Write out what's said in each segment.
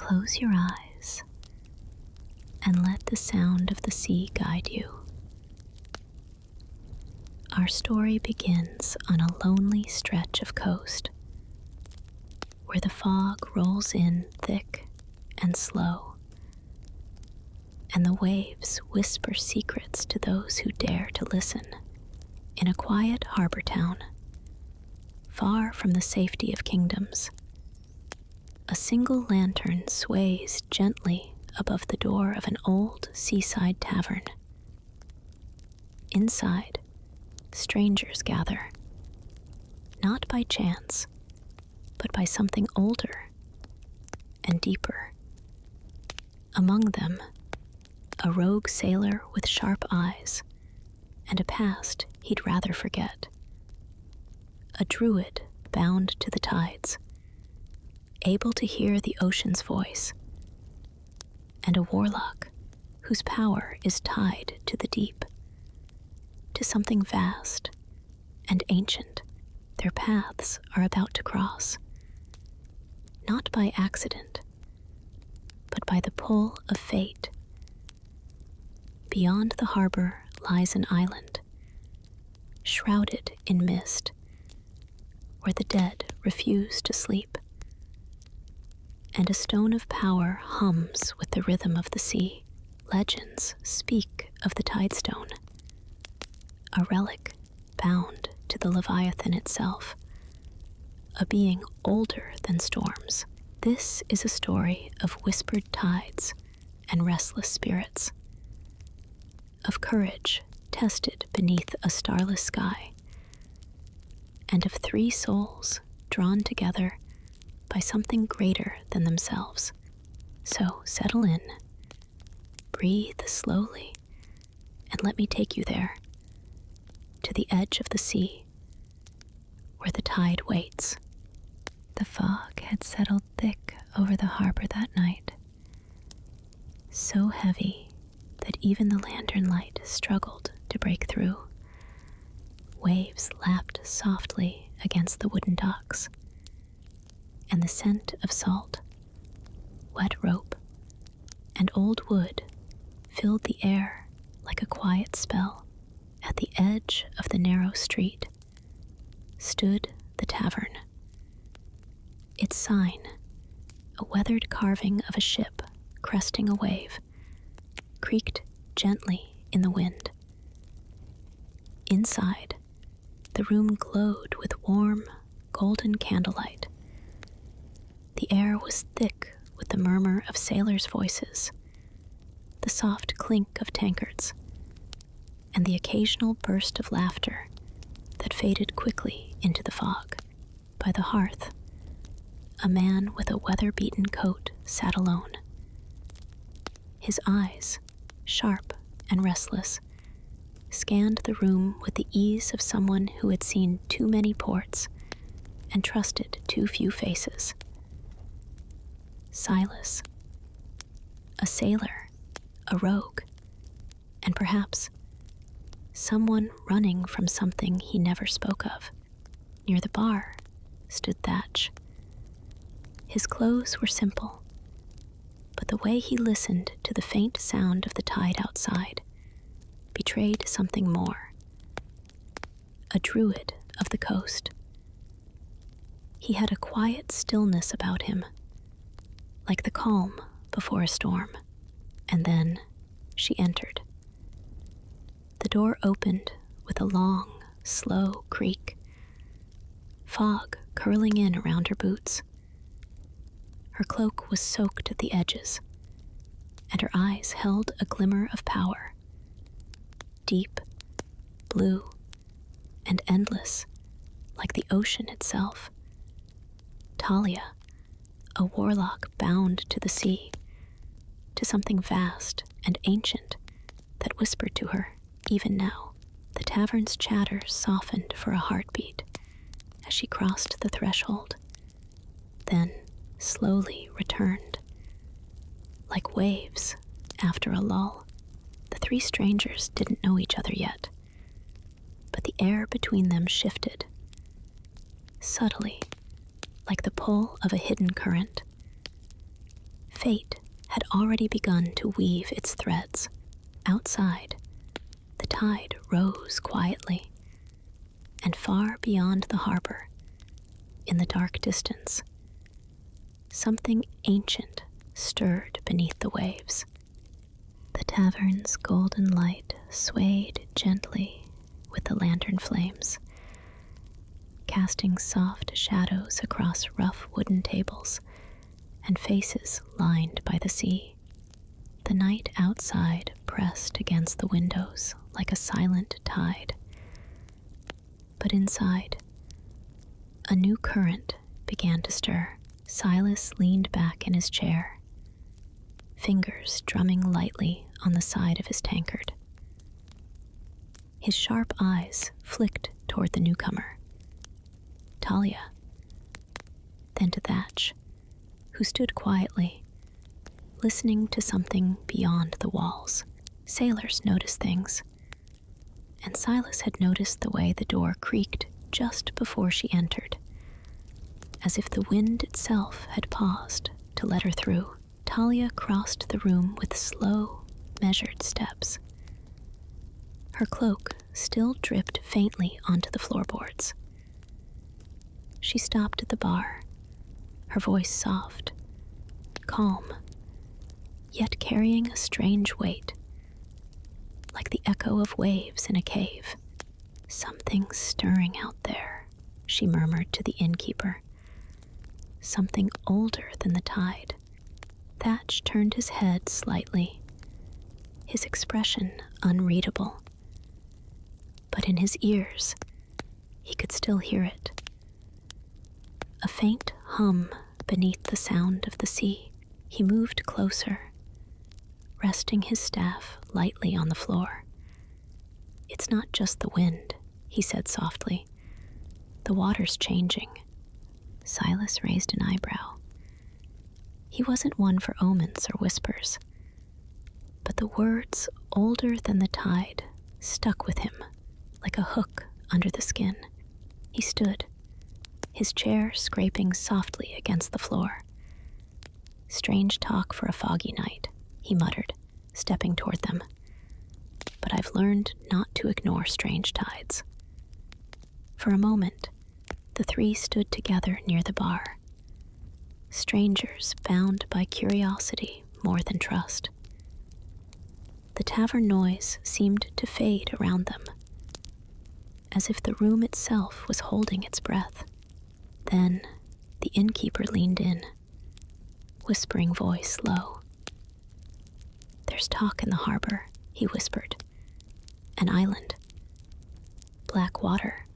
Close your eyes and let the sound of the sea guide you. Our story begins on a lonely stretch of coast where the fog rolls in thick and slow, and the waves whisper secrets to those who dare to listen. In a quiet harbor town, far from the safety of kingdoms, a single lantern sways gently above the door of an old seaside tavern. Inside, strangers gather, not by chance, but by something older and deeper. Among them, a rogue sailor with sharp eyes and a past he'd rather forget. A druid bound to the tides, able to hear the ocean's voice, and a warlock whose power is tied to the deep, to something vast and ancient their paths are about to cross, not by accident, but by the pull of fate. Beyond the harbor lies an island, shrouded in mist, where the dead refuse to sleep, and a stone of power hums with the rhythm of the sea. Legends speak of the Tidestone, a relic bound to the Leviathan itself, a being older than storms. This is a story of whispered tides and restless spirits, of courage tested beneath a starless sky, and of three souls drawn together by something greater than themselves. So settle in, breathe slowly, and let me take you there, to the edge of the sea, where the tide waits. The fog had settled thick over the harbor that night, so heavy that even the lantern light struggled to break through. Waves lapped softly against the wooden docks, and the scent of salt, wet rope, and old wood filled the air like a quiet spell. At the edge of the narrow street stood the tavern. Its sign, a weathered carving of a ship cresting a wave, creaked gently in the wind. Inside, the room glowed with warm, golden candlelight. The air was thick with the murmur of sailors' voices, the soft clink of tankards, and the occasional burst of laughter that faded quickly into the fog. By the hearth, a man with a weather-beaten coat sat alone. His eyes, sharp and restless, scanned the room with the ease of someone who had seen too many ports and trusted too few faces. Silas, a sailor, a rogue, and perhaps someone running from something he never spoke of. Near the bar stood Thatch. His clothes were simple, but the way he listened to the faint sound of the tide outside betrayed something more. A druid of the coast. He had a quiet stillness about him, like the calm before a storm. And then she entered. The door opened with a long, slow creak, fog curling in around her boots. Her cloak was soaked at the edges, and her eyes held a glimmer of power, deep, blue, and endless, like the ocean itself. Talia, a warlock bound to the sea, to something vast and ancient that whispered to her, even now. The tavern's chatter softened for a heartbeat as she crossed the threshold, then slowly returned. Like waves after a lull, the three strangers didn't know each other yet, but the air between them shifted, subtly, like the pull of a hidden current. Fate had already begun to weave its threads. Outside, the tide rose quietly, and far beyond the harbor, in the dark distance, something ancient stirred beneath the waves. The tavern's golden light swayed gently with the lantern flames, casting soft shadows across rough wooden tables and faces lined by the sea. The night outside pressed against the windows like a silent tide. But inside, a new current began to stir. Silas leaned back in his chair, fingers drumming lightly on the side of his tankard. His sharp eyes flicked toward the newcomer, Talia, then to Thatch, who stood quietly, listening to something beyond the walls. Sailors notice things, and Silas had noticed the way the door creaked just before she entered, as if the wind itself had paused to let her through. Talia crossed the room with slow, measured steps. Her cloak still dripped faintly onto the floorboards. She stopped at the bar, her voice soft, calm, yet carrying a strange weight, like the echo of waves in a cave. "Something's stirring out there," she murmured to the innkeeper. "Something older than the tide." Thatch turned his head slightly, his expression unreadable. But in his ears, he could still hear it. A faint hum beneath the sound of the sea. He moved closer, resting his staff lightly on the floor. "It's not just the wind," he said softly. "The water's changing." Silas raised an eyebrow. He wasn't one for omens or whispers, but the words "older than the tide" stuck with him like a hook under the skin. He stood, his chair scraping softly against the floor. "Strange talk for a foggy night," he muttered, stepping toward them. "But I've learned not to ignore strange tides." For a moment, the three stood together near the bar, strangers bound by curiosity more than trust. The tavern noise seemed to fade around them, as if the room itself was holding its breath. Then the innkeeper leaned in, whispering voice low. "There's talk in the harbor," he whispered. "An island, black water,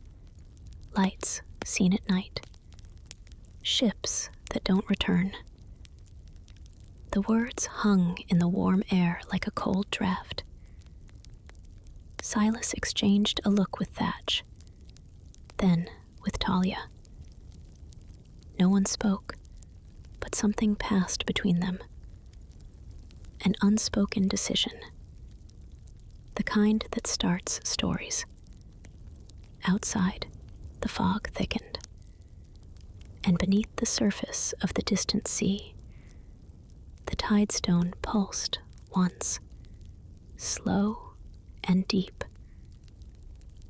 lights seen at night, ships that don't return." The words hung in the warm air like a cold draft. Silas exchanged a look with Thatch, then with Talia. No one spoke, but something passed between them. An unspoken decision, the kind that starts stories. Outside, the fog thickened, and beneath the surface of the distant sea, the tidestone pulsed once, slow and deep,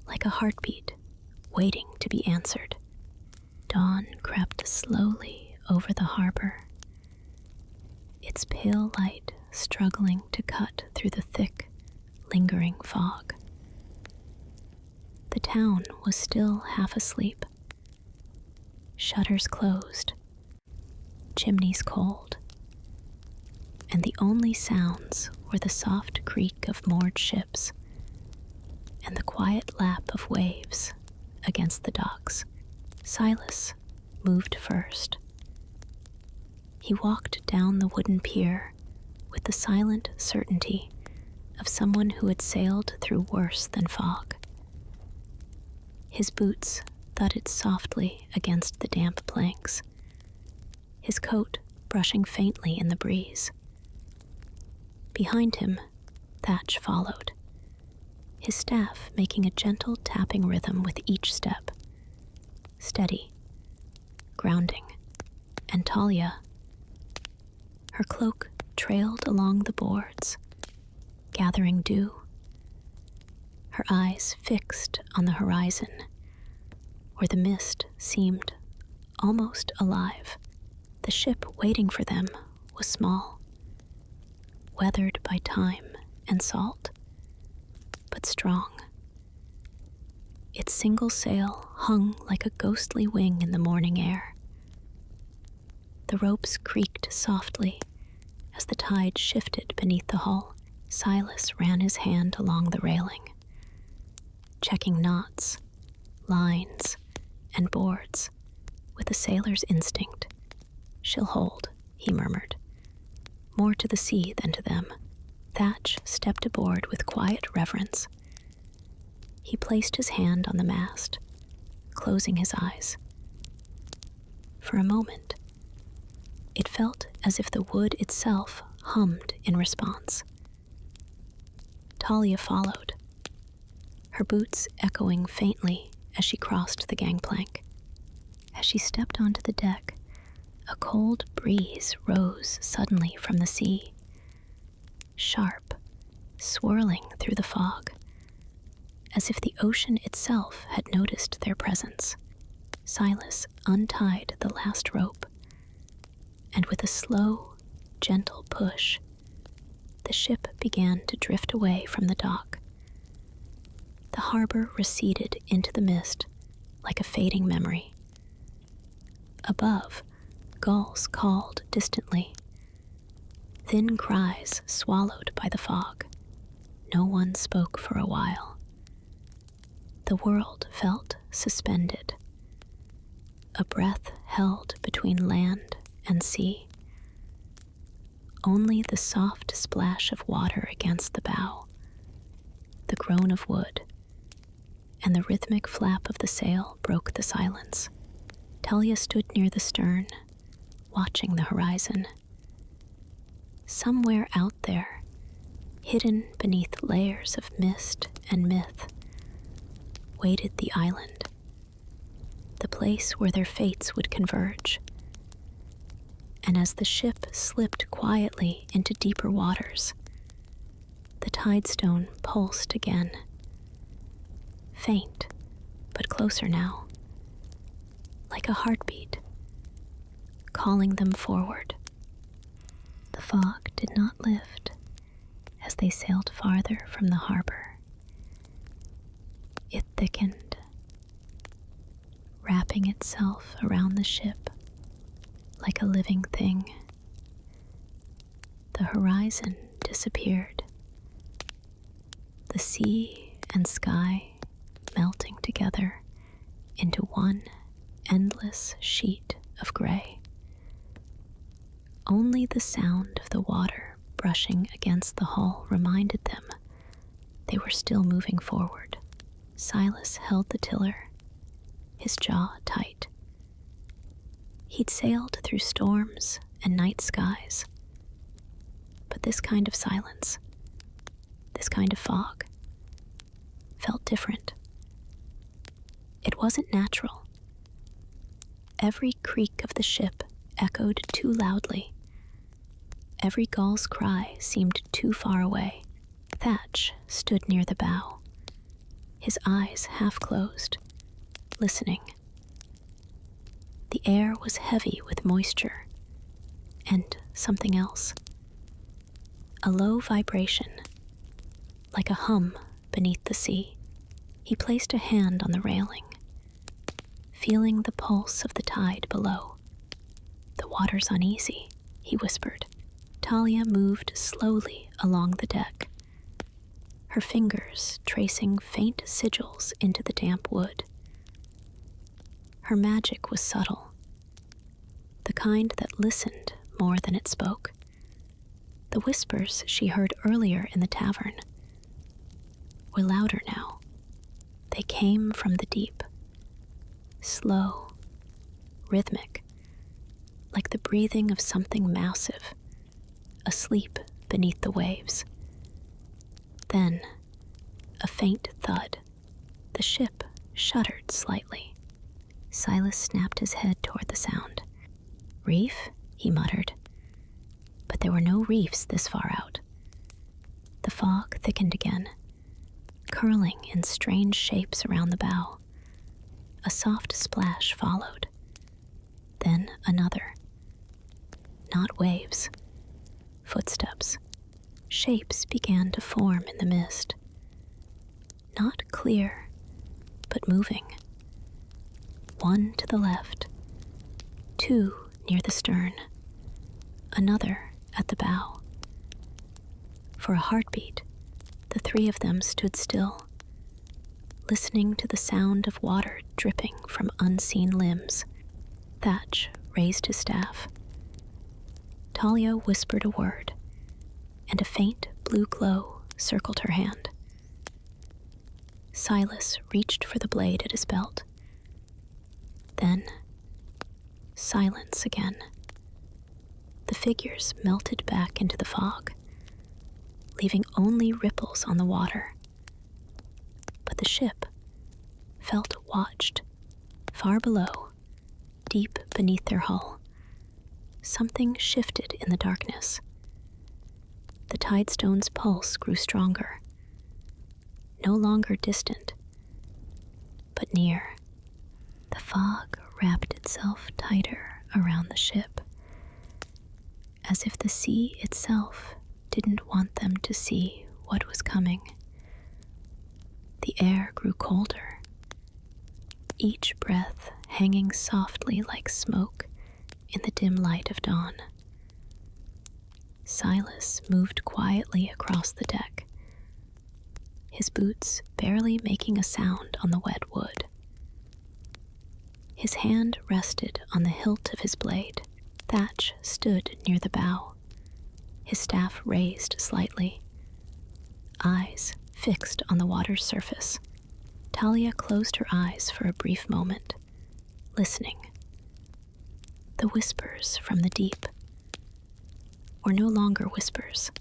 like a heartbeat waiting to be answered. Dawn crept slowly over the harbor, its pale light struggling to cut through the thick, lingering fog. The town was still half asleep, shutters closed, chimneys cold, and the only sounds were the soft creak of moored ships and the quiet lap of waves against the docks. Silas moved first. He walked down the wooden pier with the silent certainty of someone who had sailed through worse than fog. His boots thudded softly against the damp planks, his coat brushing faintly in the breeze. Behind him, Thatch followed, his staff making a gentle tapping rhythm with each step. Steady, grounding, and Talia, Her cloak trailed along the boards, gathering dew, her eyes fixed on the horizon, where the mist seemed almost alive. The ship waiting for them was small, weathered by time and salt, but strong. Its single sail hung like a ghostly wing in the morning air. The ropes creaked softly as the tide shifted beneath the hull. Silas ran his hand along the railing, checking knots, lines, and boards with a sailor's instinct. "She'll hold," he murmured, more to the sea than to them. Thatch stepped aboard with quiet reverence. He placed his hand on the mast, closing his eyes. For a moment, it felt as if the wood itself hummed in response. Talia followed, her boots echoing faintly as she crossed the gangplank. As she stepped onto the deck, a cold breeze rose suddenly from the sea, sharp, swirling through the fog, as if the ocean itself had noticed their presence. Silas untied the last rope, and with a slow, gentle push, the ship began to drift away from the dock. The harbor receded into the mist like a fading memory. Above, gulls called distantly, thin cries swallowed by the fog. No one spoke for a while. The world felt suspended, a breath held between land and sea. Only the soft splash of water against the bow, the groan of wood, and the rhythmic flap of the sail broke the silence. Talia stood near the stern, watching the horizon. Somewhere out there, hidden beneath layers of mist and myth, waited the island, the place where their fates would converge. And as the ship slipped quietly into deeper waters, the tidestone pulsed again, faint but closer now, like a heartbeat, calling them forward. The fog did not lift as they sailed farther from the harbor. It thickened, wrapping itself around the ship like a living thing. The horizon disappeared, the sea and sky melting together into one endless sheet of gray. Only the sound of the water brushing against the hull reminded them they were still moving forward. Silas held the tiller, his jaw tight. He'd sailed through storms and night skies, but this kind of silence, this kind of fog, felt different. It wasn't natural. Every creak of the ship echoed too loudly. Every gull's cry seemed too far away. Thatch stood near the bow, his eyes half closed, listening. The air was heavy with moisture and something else. A low vibration, like a hum beneath the sea. He placed a hand on the railing, feeling the pulse of the tide below. "The water's uneasy," he whispered. Talia moved slowly along the deck, her fingers tracing faint sigils into the damp wood. Her magic was subtle, the kind that listened more than it spoke. The whispers she heard earlier in the tavern were louder now. They came from the deep, slow, rhythmic, like the breathing of something massive, asleep beneath the waves. Then, a faint thud. The ship shuddered slightly. Silas snapped his head toward the sound. "Reef?" he muttered. But But there were no reefs this far out. The fog thickened again, curling in strange shapes around the bow. A soft splash followed, then another. Not waves, footsteps. Shapes began to form in the mist. Not clear, but moving. One to the left, two near the stern, another at the bow. For a heartbeat, the three of them stood still, listening to the sound of water dripping from unseen limbs. Thatch raised his staff. Talia whispered a word, and a faint blue glow circled her hand. Silas reached for the blade at his belt. Then, silence again. The figures melted back into the fog, leaving only ripples on the water. But the ship felt watched. Far below, deep beneath their hull, something shifted in the darkness. The Tidestone's pulse grew stronger, no longer distant, but near. The fog wrapped itself tighter around the ship, as if the sea itself didn't want them to see what was coming. The air grew colder, each breath hanging softly like smoke in the dim light of dawn. Silas moved quietly across the deck, his boots barely making a sound on the wet wood. His hand rested on the hilt of his blade. Thatch stood near the bow, his staff raised slightly, eyes fixed on the water's surface. Talia closed her eyes for a brief moment, listening. The whispers from the deep were no longer whispers.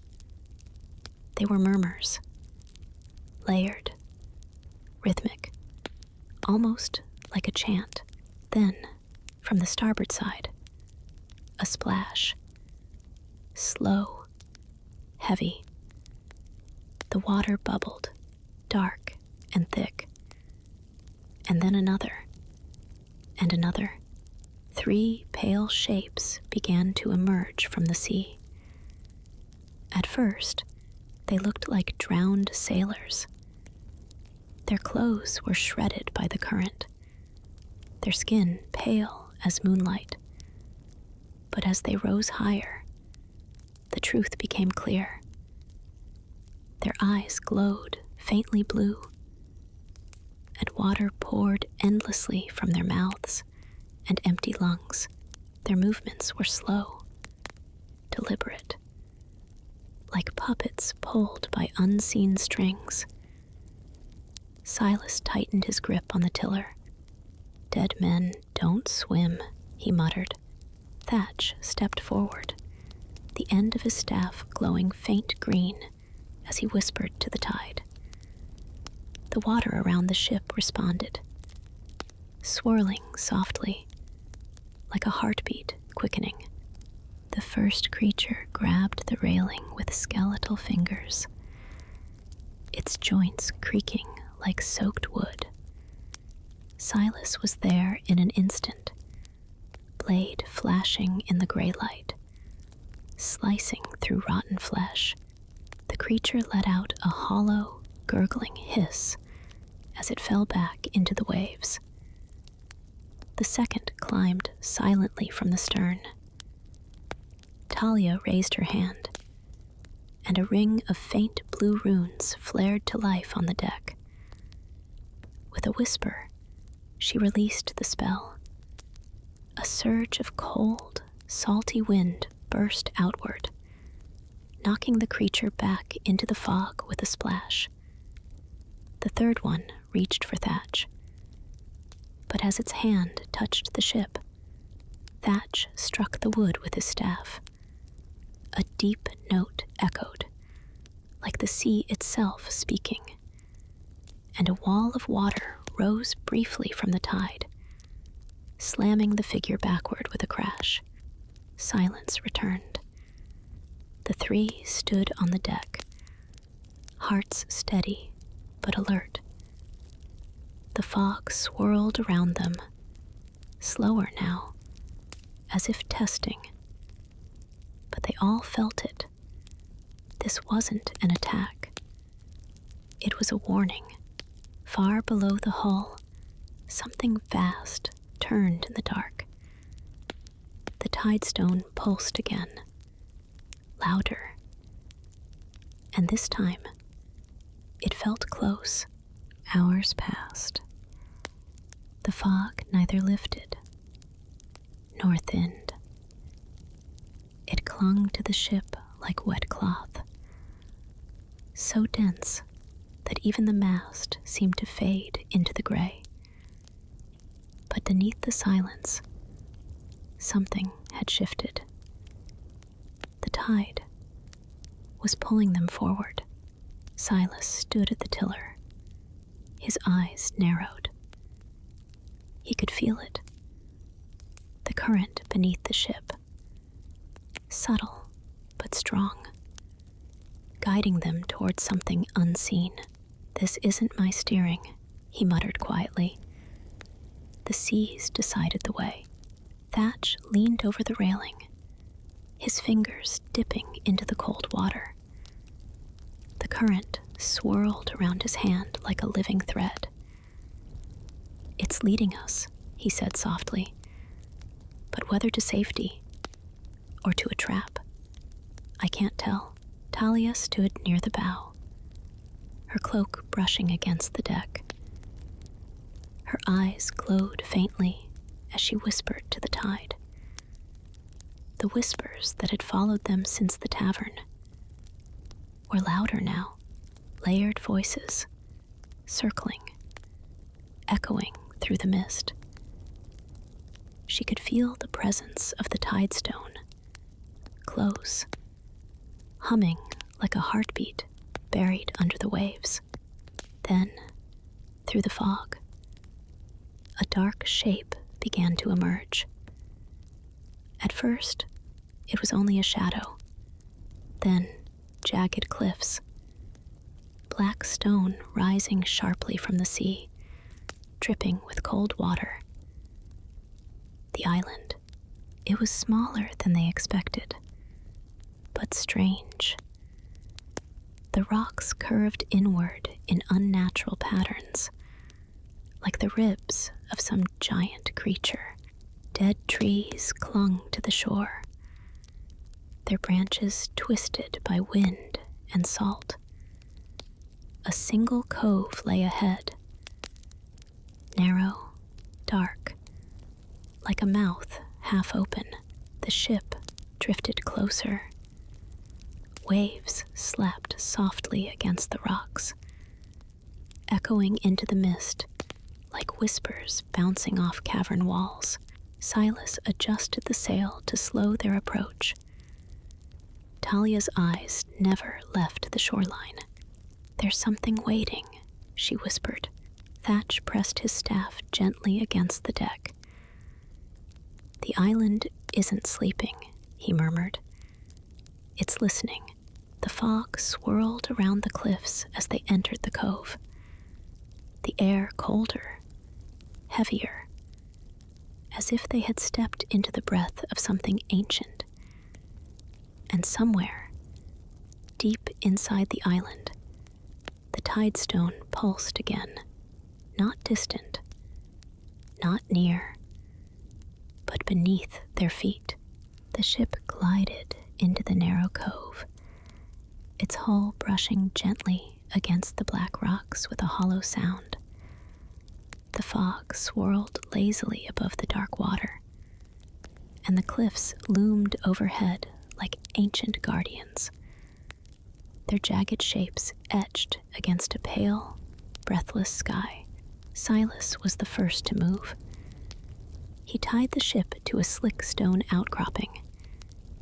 They were murmurs, layered, rhythmic, almost like a chant. Then, from the starboard side, a splash. Slow, heavy. The water bubbled, dark and thick. And then another, and another. 3 pale shapes began to emerge from the sea. At first, they looked like drowned sailors. Their clothes were shredded by the current, their skin pale as moonlight. But as they rose higher, the truth became clear. Their eyes glowed faintly blue, and water poured endlessly from their mouths and empty lungs. Their movements were slow, deliberate, like puppets pulled by unseen strings. Silas tightened his grip on the tiller. "Dead men don't swim," he muttered. Thatch stepped forward, the end of his staff glowing faint green as he whispered to the tide. The water around the ship responded, swirling softly, like a heartbeat quickening. The first creature grabbed the railing with skeletal fingers, its joints creaking like soaked wood. Silas was there in an instant, blade flashing in the gray light, slicing through rotten flesh. The creature let out a hollow, gurgling hiss as it fell back into the waves. The second climbed silently from the stern. Talia raised her hand, and a ring of faint blue runes flared to life on the deck. With a whisper, she released the spell. A surge of cold, salty wind burst outward, knocking the creature back into the fog with a splash. The third one reached for Thatch, but as its hand touched the ship, Thatch struck the wood with his staff. A deep note echoed, like the sea itself speaking, and a wall of water rose briefly from the tide, slamming the figure backward with a crash. Silence returned, three stood on the deck, hearts steady but alert. The fog swirled around them, slower now, as if testing. But they all felt it. This wasn't an attack. It was a warning. Far below the hull, something vast turned in the dark. The tidestone pulsed again, louder. And this time, it felt close. Hours passed. The fog neither lifted nor thinned. It clung to the ship like wet cloth, so dense that even the mast seemed to fade into the gray. But beneath the silence, something had shifted. The tide was pulling them forward. Silas stood at the tiller, his eyes narrowed. He could feel it. The current beneath the ship, subtle but strong, guiding them towards something unseen. "This isn't my steering," he muttered quietly. The seas decided the way. Thatch leaned over the railing, his fingers dipping into the cold water. The current swirled around his hand like a living thread. "It's leading us," he said softly. "But whether to safety or to a trap, I can't tell." Talia stood near the bow, her cloak brushing against the deck. Her eyes glowed faintly as she whispered to the tide. The whispers that had followed them since the tavern were louder now, layered voices, circling, echoing through the mist. She could feel the presence of the tidestone, close, humming like a heartbeat buried under the waves. Then, through the fog, a dark shape began to emerge. At first, it was only a shadow, then jagged cliffs, black stone rising sharply from the sea, dripping with cold water. The island. It was smaller than they expected, but strange. The rocks curved inward in unnatural patterns, like the ribs of some giant creature. Dead trees clung to the shore, their branches twisted by wind and salt. A single cove lay ahead, narrow, dark, like a mouth half open. The ship drifted closer. Waves slapped softly against the rocks, echoing into the mist like whispers bouncing off cavern walls. Silas adjusted the sail to slow their approach. Talia's eyes never left the shoreline. "There's something waiting," she whispered. Thatch pressed his staff gently against the deck. "The island isn't sleeping," he murmured. "It's listening." The fog swirled around the cliffs as they entered the cove. The air colder, heavier, as if they had stepped into the breath of something ancient. And somewhere, deep inside the island, the tidestone pulsed again, not distant, not near, but beneath their feet. The ship glided into the narrow cove, its hull brushing gently against the black rocks with a hollow sound. The fog swirled lazily above the dark water, and the cliffs loomed overhead like ancient guardians, their jagged shapes etched against a pale, breathless sky. Silas was the first to move. He tied the ship to a slick stone outcropping,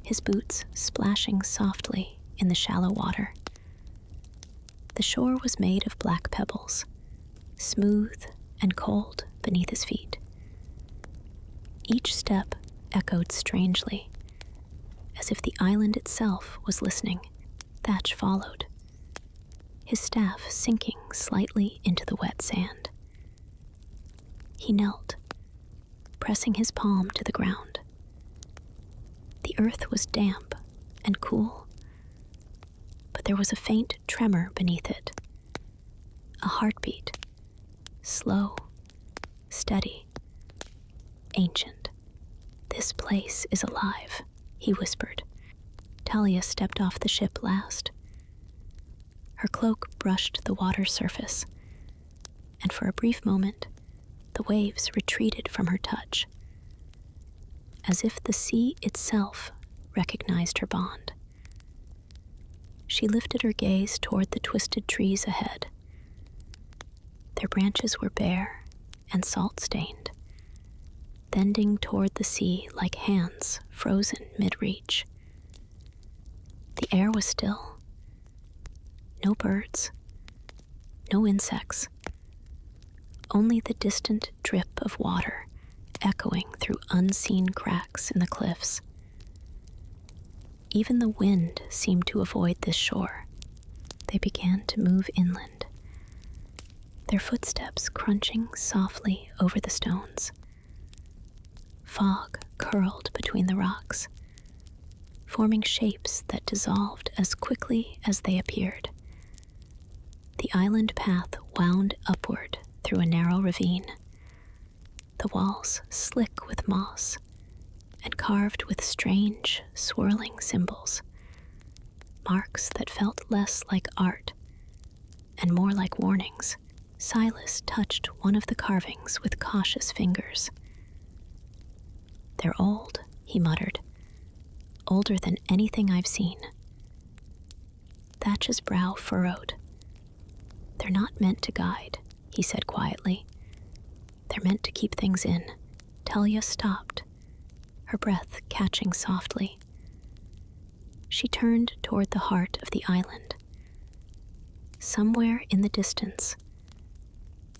his boots splashing softly in the shallow water. The shore was made of black pebbles, smooth and cold beneath his feet. Each step echoed strangely, as if the island itself was listening. Thatch followed, his staff sinking slightly into the wet sand. He knelt, pressing his palm to the ground. The earth was damp and cool, but there was a faint tremor beneath it. A heartbeat, slow, steady, ancient. "This place is alive," he whispered. Talia stepped off the ship last. Her cloak brushed the water surface, and for a brief moment, the waves retreated from her touch, as if the sea itself recognized her bond. She lifted her gaze toward the twisted trees ahead. Their branches were bare and salt-stained, bending toward the sea like hands frozen mid-reach. The air was still. No birds, no insects, only the distant drip of water echoing through unseen cracks in the cliffs. Even the wind seemed to avoid this shore. They began to move inland, their footsteps crunching softly over the stones. Fog curled between the rocks, forming shapes that dissolved as quickly as they appeared. The island path wound upward through a narrow ravine, the walls slick with moss and carved with strange, swirling symbols, marks that felt less like art and more like warnings. Silas touched one of the carvings with cautious fingers. "They're old," he muttered. "Older than anything I've seen." Thatch's brow furrowed. "They're not meant to guide," he said quietly. "They're meant to keep things in." Talia stopped, her breath catching softly. She turned toward the heart of the island. Somewhere in the distance,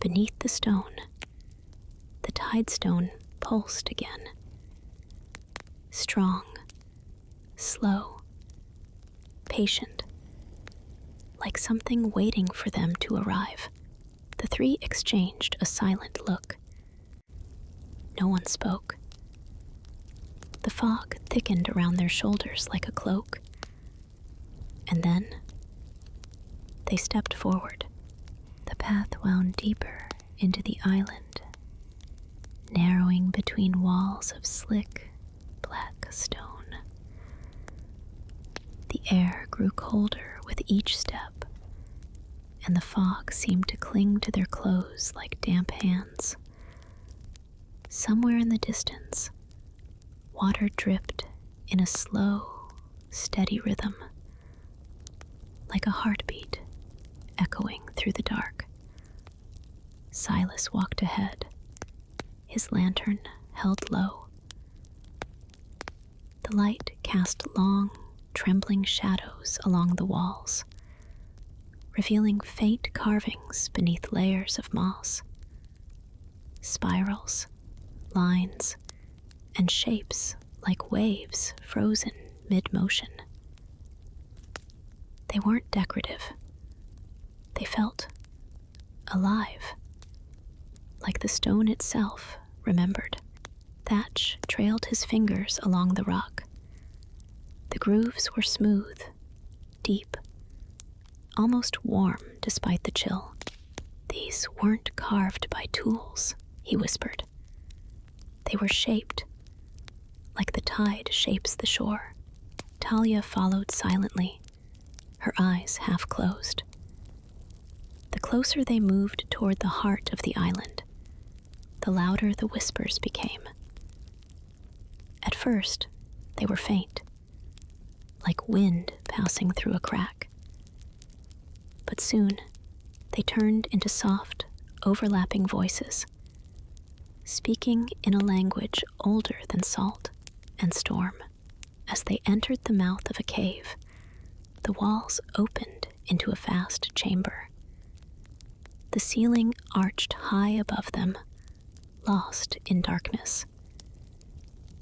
beneath the stone, the tide stone pulsed again. Strong, slow, patient, like something waiting for them to arrive. The three exchanged a silent look. No one spoke. The fog thickened around their shoulders like a cloak. And then they stepped forward. The path wound deeper into the island, narrowing between walls of slick, black stone. The air grew colder with each step, and the fog seemed to cling to their clothes like damp hands. Somewhere in the distance, water dripped in a slow, steady rhythm, like a heartbeat echoing through the dark. Silas walked ahead, his lantern held low. The light cast long, trembling shadows along the walls, revealing faint carvings beneath layers of moss. Spirals, lines, and shapes like waves frozen mid-motion. They weren't decorative. They felt alive, like the stone itself remembered. Thatch trailed his fingers along the rock. The grooves were smooth, deep, almost warm despite the chill. "These weren't carved by tools," he whispered. "They were shaped, like the tide shapes the shore." Talia followed silently, her eyes half closed. The closer they moved toward the heart of the island, the louder the whispers became. At first, they were faint, like wind passing through a crack. But soon, they turned into soft, overlapping voices, speaking in a language older than salt and storm. As they entered the mouth of a cave, the walls opened into a vast chamber. The ceiling arched high above them, lost in darkness.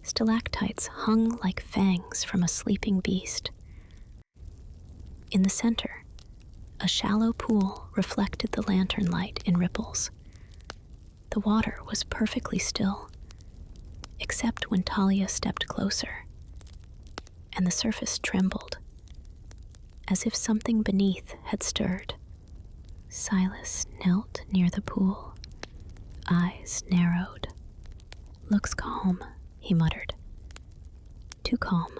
Stalactites hung like fangs from a sleeping beast. In the center, a shallow pool reflected the lantern light in ripples. The water was perfectly still, except when Talia stepped closer, and the surface trembled, as if something beneath had stirred. Silas knelt near the pool, eyes narrowed. "Looks calm," he muttered. Too calm.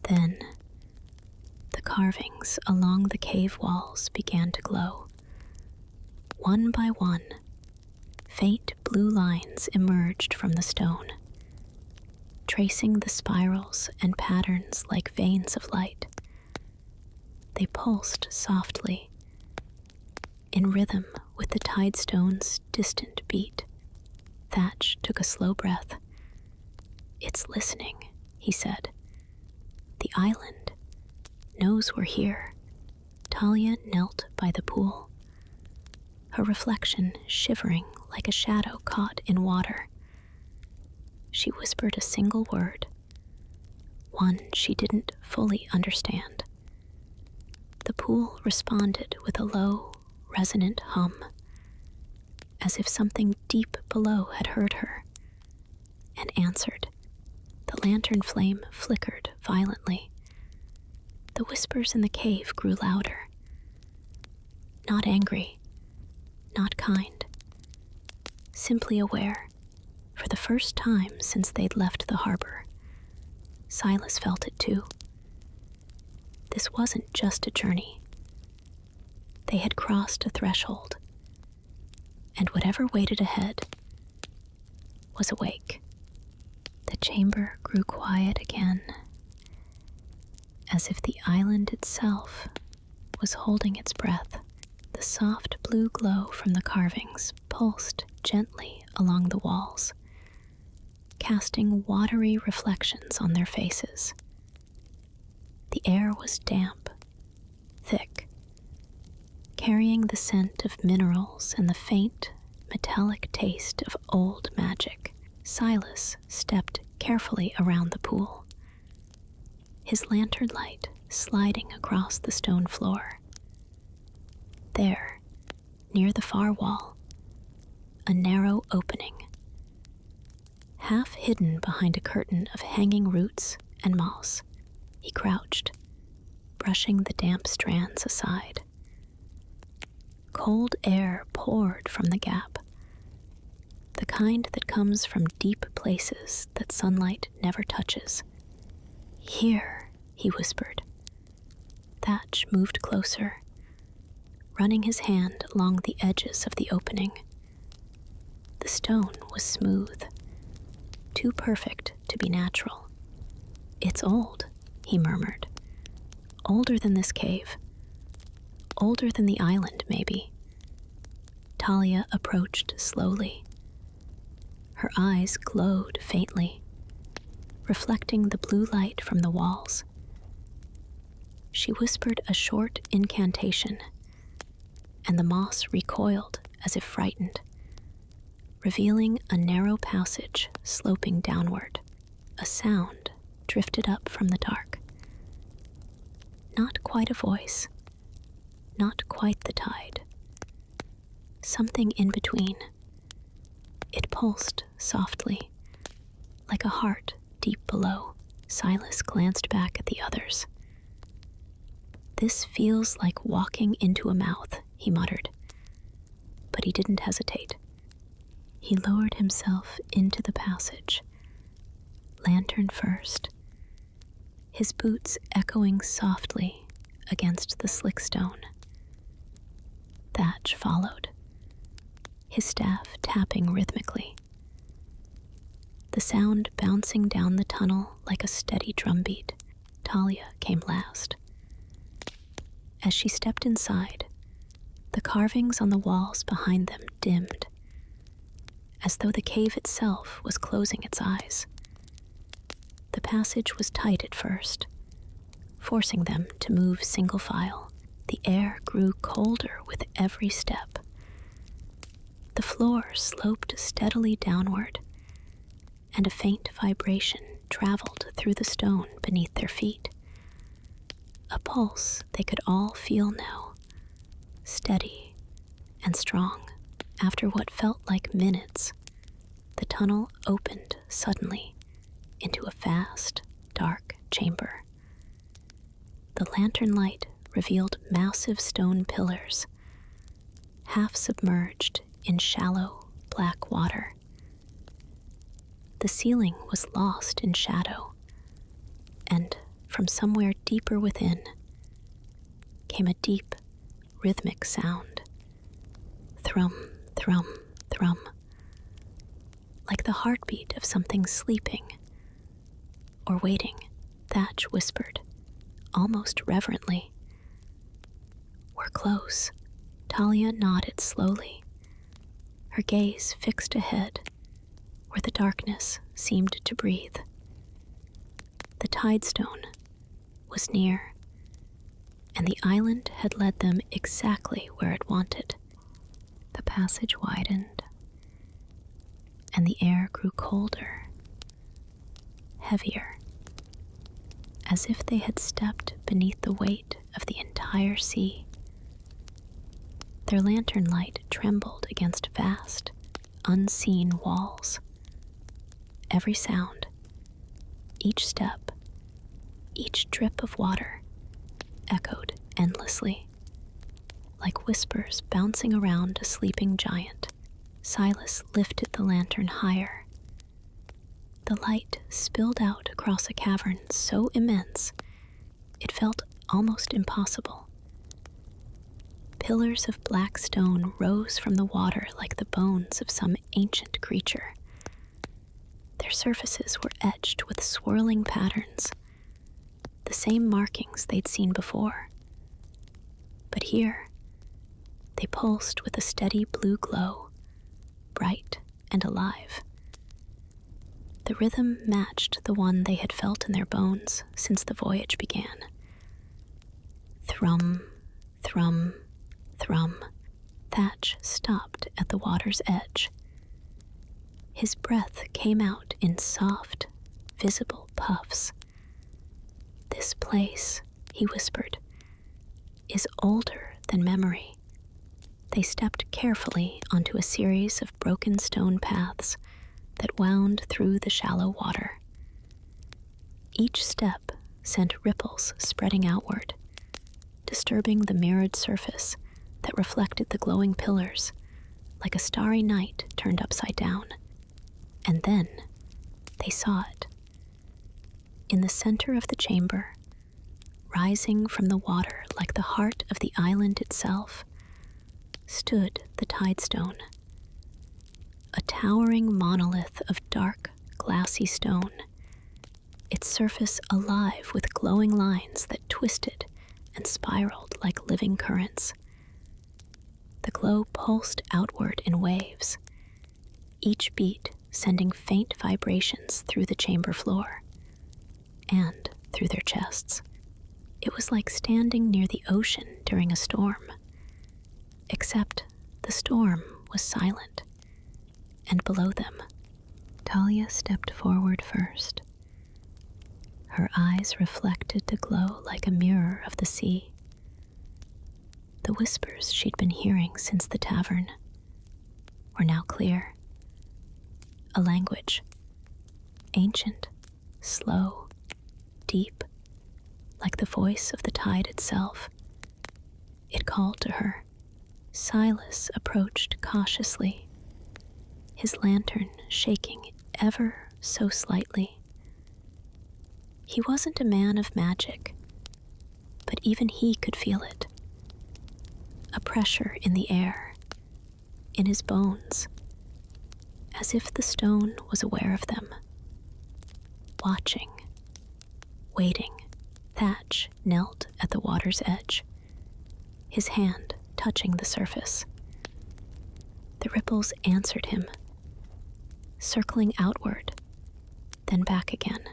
Then, the carvings along the cave walls began to glow. One by one, faint blue lines emerged from the stone, tracing the spirals and patterns like veins of light. They pulsed softly, in rhythm with the tidestone's distant beat. Thatch took a slow breath. "It's listening," he said. "The island knows we're here." Talia knelt by the pool, her reflection shivering like a shadow caught in water. She whispered a single word, one she didn't fully understand. The pool responded with a low, resonant hum, as if something deep below had heard her, and answered. The lantern flame flickered violently. The whispers in the cave grew louder. Not angry, not kind, simply aware. For the first time since they'd left the harbor, Silas felt it too. This wasn't just a journey. They had crossed a threshold, and whatever waited ahead was awake. The chamber grew quiet again, as if the island itself was holding its breath. The soft blue glow from the carvings pulsed gently along the walls, casting watery reflections on their faces. The air was damp, thick, carrying the scent of minerals and the faint, metallic taste of old magic. Silas stepped carefully around the pool, his lantern light sliding across the stone floor. There, near the far wall, a narrow opening, half hidden behind a curtain of hanging roots and moss. He crouched, brushing the damp strands aside. Cold air poured from the gap, the kind that comes from deep places that sunlight never touches. "Here," he whispered. Thatch moved closer, running his hand along the edges of the opening. The stone was smooth, too perfect to be natural. "It's old," he murmured. "Older than this cave. Older than the island, maybe." Talia approached slowly. Her eyes glowed faintly, reflecting the blue light from the walls. She whispered a short incantation, and the moss recoiled as if frightened, revealing a narrow passage sloping downward. A sound drifted up from the dark. Not quite a voice, not quite the tide. Something in between. It pulsed softly, like a heart deep below. Silas glanced back at the others. "This feels like walking into a mouth," he muttered. But he didn't hesitate. He lowered himself into the passage, lantern first, his boots echoing softly against the slick stone. Thatch followed, his staff tapping rhythmically, the sound bouncing down the tunnel like a steady drumbeat. Talia came last. As she stepped inside, the carvings on the walls behind them dimmed, as though the cave itself was closing its eyes. The passage was tight at first, forcing them to move single file. The air grew colder with every step. The floor sloped steadily downward, and a faint vibration traveled through the stone beneath their feet. A pulse they could all feel now, steady and strong. After what felt like minutes, the tunnel opened suddenly into a vast, dark chamber. The lantern light revealed massive stone pillars, half submerged in shallow, black water. The ceiling was lost in shadow, and from somewhere deeper within came a deep, rhythmic sound. Thrum, thrum, thrum. Like the heartbeat of something sleeping or waiting, Thatch whispered, almost reverently. We're close. Talia nodded slowly, her gaze fixed ahead where the darkness seemed to breathe. The tidestone was near, and the island had led them exactly where it wanted. The passage widened, and the air grew colder, heavier, as if they had stepped beneath the weight of the entire sea. Their lantern light trembled against vast, unseen walls. Every sound, each step, each drip of water echoed endlessly, like whispers bouncing around a sleeping giant. Silas lifted the lantern higher. The light spilled out across a cavern so immense it felt almost impossible. Pillars of black stone rose from the water like the bones of some ancient creature. Their surfaces were etched with swirling patterns, the same markings they'd seen before. But here, they pulsed with a steady blue glow, bright and alive. The rhythm matched the one they had felt in their bones since the voyage began. Thrum, thrum, thrum. Thatch stopped at the water's edge. His breath came out in soft, visible puffs. This place, he whispered, is older than memory. They stepped carefully onto a series of broken stone paths that wound through the shallow water. Each step sent ripples spreading outward, disturbing the mirrored surface that reflected the glowing pillars like a starry night turned upside down. And then they saw it. In the center of the chamber, rising from the water like the heart of the island itself, stood the tidestone, a towering monolith of dark, glassy stone, its surface alive with glowing lines that twisted and spiraled like living currents. The glow pulsed outward in waves, each beat sending faint vibrations through the chamber floor and through their chests. It was like standing near the ocean during a storm, except the storm was silent, and below them, Talia stepped forward first. Her eyes reflected the glow like a mirror of the sea. The whispers she'd been hearing since the tavern were now clear. A language, ancient, slow, deep, like the voice of the tide itself. It called to her. Silas approached cautiously, his lantern shaking ever so slightly. He wasn't a man of magic, but even he could feel it. A pressure in the air, in his bones, as if the stone was aware of them. Watching, waiting, Thatch knelt at the water's edge, his hand touching the surface. The ripples answered him, circling outward, then back again,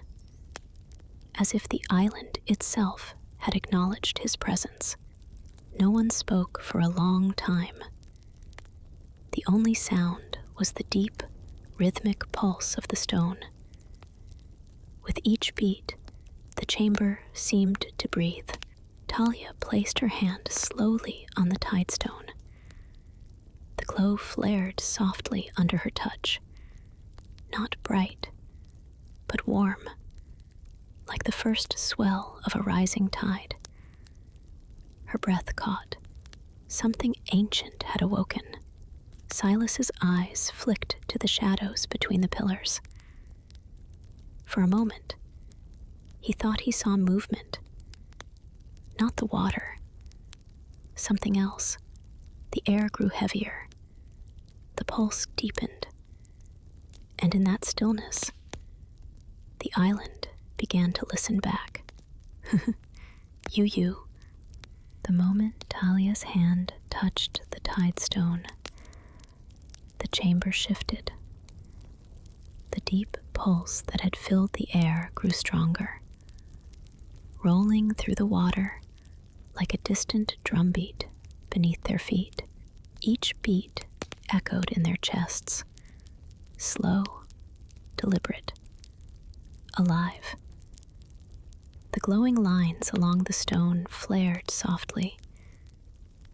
as if the island itself had acknowledged his presence. No one spoke for a long time. The only sound was the deep, rhythmic pulse of the stone. With each beat, the chamber seemed to breathe. Talia placed her hand slowly on the tide stone. The glow flared softly under her touch, not bright, but warm, like the first swell of a rising tide. Her breath caught. Something ancient had awoken. Silas's eyes flicked to the shadows between the pillars. For a moment, he thought he saw movement. Not the water. Something else. The air grew heavier. The pulse deepened. And in that stillness, the island began to listen back. You. The moment Talia's hand touched the tide stone, the chamber shifted. The deep pulse that had filled the air grew stronger, rolling through the water like a distant drumbeat beneath their feet. Each beat echoed in their chests, slow, deliberate, alive. The glowing lines along the stone flared softly,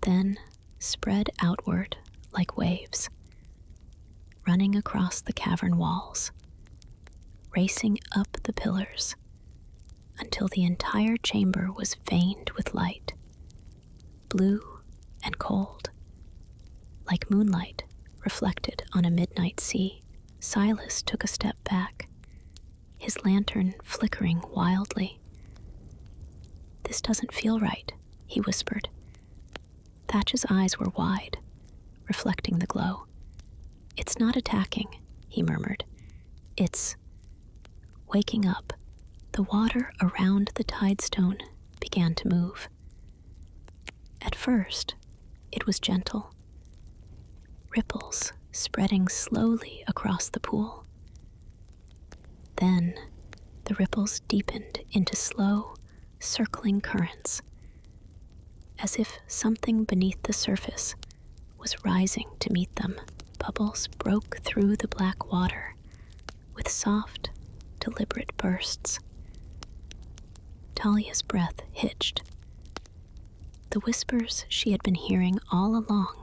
then spread outward like waves, running across the cavern walls, racing up the pillars until the entire chamber was veined with light, blue and cold, like moonlight reflected on a midnight sea. Silas took a step back, his lantern flickering wildly. "This doesn't feel right," he whispered. Thatch's eyes were wide, reflecting the glow. "It's not attacking," he murmured. "It's waking up." The water around the tide stone began to move. At first, it was gentle. Ripples spreading slowly across the pool. Then, the ripples deepened into slow, circling currents, as if something beneath the surface was rising to meet them. Bubbles broke through the black water with soft, deliberate bursts. Talia's breath hitched. The whispers she had been hearing all along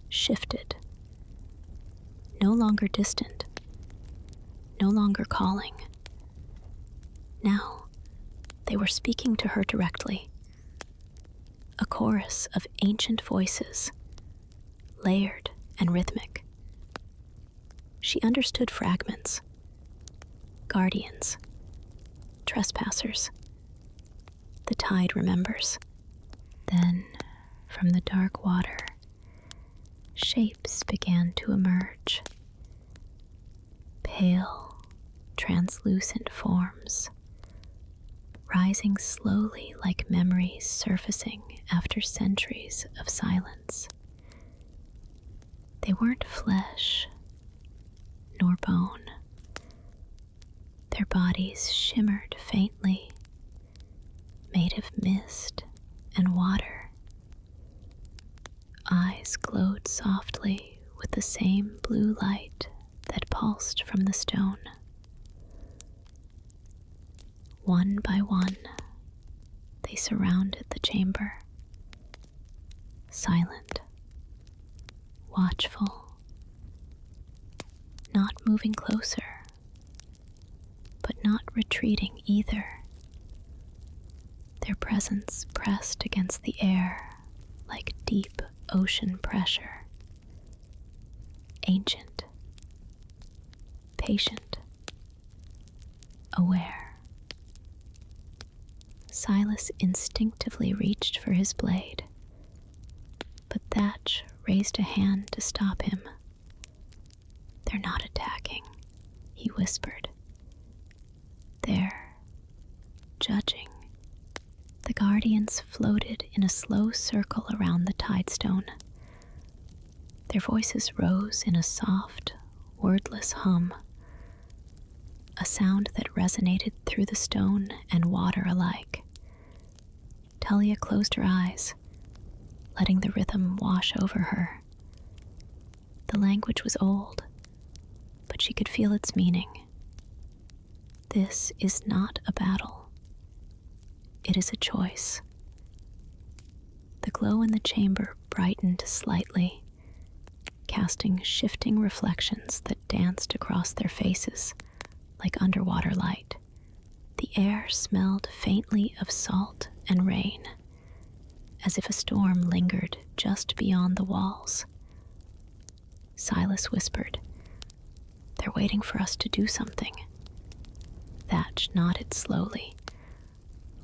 shifted. No longer distant, no longer calling. Now, they were speaking to her directly. A chorus of ancient voices, layered and rhythmic. She understood fragments. Guardians, trespassers. The tide remembers. Then, from the dark water, shapes began to emerge. Pale, translucent forms, rising slowly like memories surfacing after centuries of silence. They weren't flesh nor bone. Their bodies shimmered faintly, made of mist and water. Eyes glowed softly with the same blue light that pulsed from the stone. One by one, they surrounded the chamber, silent, watchful, not moving closer, but not retreating either. Their presence pressed against the air like deep ocean pressure. Ancient, patient, aware. Silas instinctively reached for his blade, but Thatch raised a hand to stop him. "They're not attacking," he whispered. "They're judging." The guardians floated in a slow circle around the tide stone. Their voices rose in a soft, wordless hum, a sound that resonated through the stone and water alike. Talia closed her eyes, letting the rhythm wash over her. The language was old, but she could feel its meaning. This is not a battle. It is a choice. The glow in the chamber brightened slightly, casting shifting reflections that danced across their faces like underwater light. The air smelled faintly of salt and rain, as if a storm lingered just beyond the walls. Silas whispered, "They're waiting for us to do something." Thatch nodded slowly.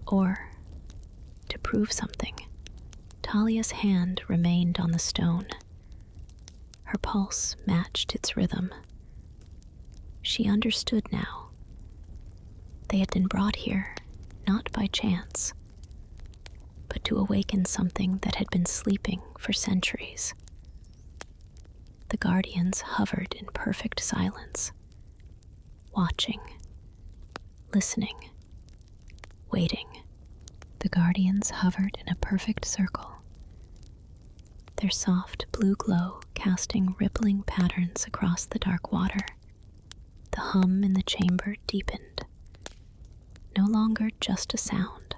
"Or to prove something." Talia's hand remained on the stone. Her pulse matched its rhythm. She understood now. They had been brought here, not by chance, but to awaken something that had been sleeping for centuries. The guardians hovered in perfect silence, watching, listening, waiting. The guardians hovered in a perfect circle, their soft blue glow casting rippling patterns across the dark water. The hum in the chamber deepened, no longer just a sound.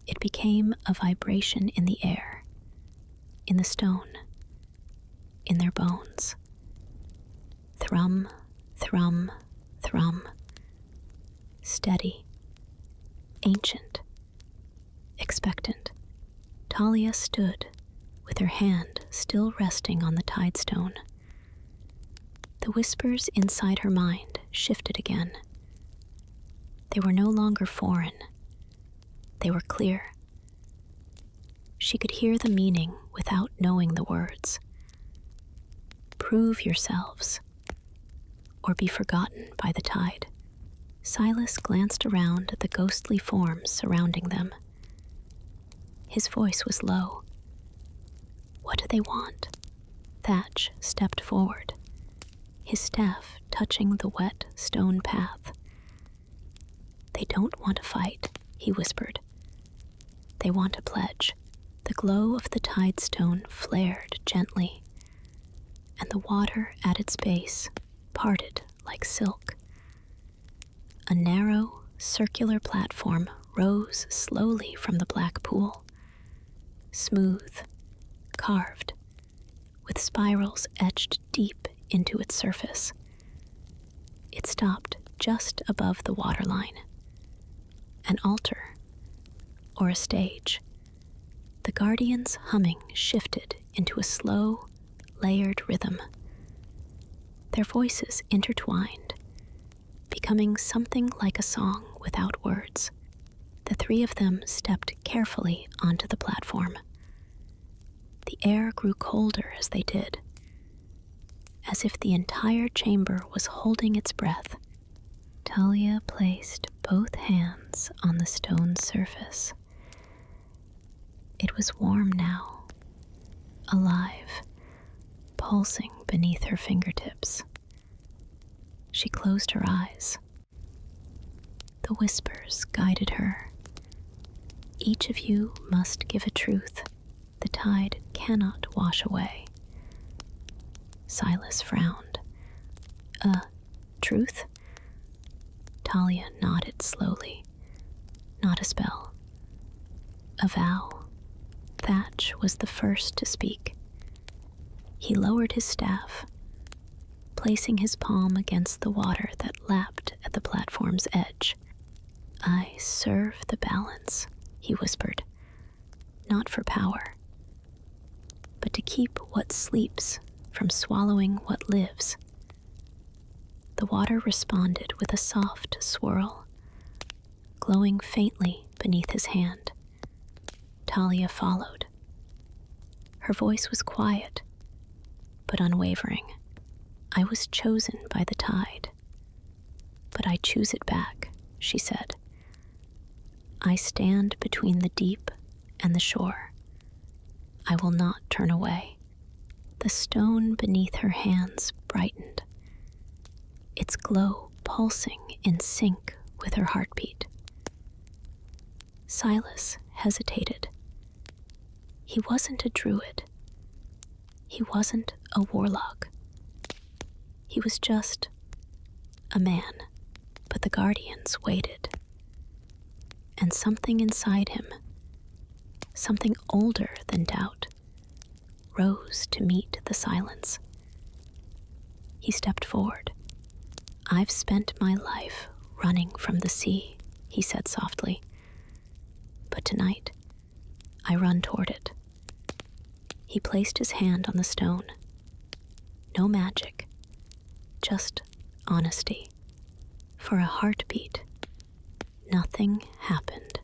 It became a vibration in the air, in the stone, in their bones. Thrum, thrum, thrum. Steady, ancient, expectant. Talia stood, with her hand still resting on the tide stone. The whispers inside her mind shifted again. They were no longer foreign. They were clear. She could hear the meaning without knowing the words. Prove yourselves, or be forgotten by the tide. Silas glanced around at the ghostly forms surrounding them. His voice was low. "What do they want?" Thatch stepped forward, his staff touching the wet stone path. "They don't want to fight," he whispered. "They want a pledge." The glow of the tide stone flared gently, and the water at its base parted like silk. A narrow, circular platform rose slowly from the black pool, smooth, carved, with spirals etched deep into its surface. It stopped just above the waterline. An altar, or a stage. The guardians' humming shifted into a slow, layered rhythm. Their voices intertwined, becoming something like a song without words. The three of them stepped carefully onto the platform. The air grew colder as they did, as if the entire chamber was holding its breath. Talia placed both hands on the stone surface. It was warm now, alive, pulsing beneath her fingertips. She closed her eyes. The whispers guided her. Each of you must give a truth the tide cannot wash away. Silas frowned. "A truth?" Talia nodded slowly. "Not a spell. A vow." Thatch was the first to speak. He lowered his staff, placing his palm against the water that lapped at the platform's edge. "I serve the balance," he whispered, "not for power, but to keep what sleeps from swallowing what lives." The water responded with a soft swirl, glowing faintly beneath his hand. Talia followed. Her voice was quiet, but unwavering. "I was chosen by the tide, but I choose it back," she said. "I stand between the deep and the shore. I will not turn away." The stone beneath her hands brightened, its glow pulsing in sync with her heartbeat. Silas hesitated. He wasn't a druid. He wasn't a warlock. He was just a man, but the guardians waited. And something inside him, something older than doubt, rose to meet the silence. He stepped forward. "I've spent my life running from the sea," he said softly. "But tonight, I run toward it." He placed his hand on the stone. No magic, just honesty. For a heartbeat, nothing happened.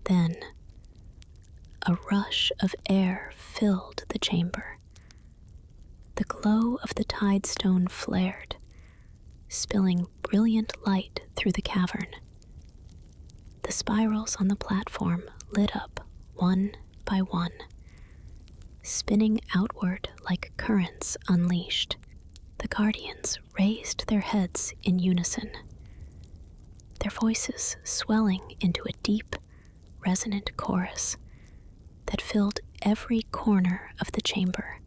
Then, a rush of air filled the chamber. The glow of the tide stone flared, spilling brilliant light through the cavern. The spirals on the platform lit up one by one, spinning outward like currents unleashed. The guardians raised their heads in unison, their voices swelling into a deep, resonant chorus that filled every corner of the chamber.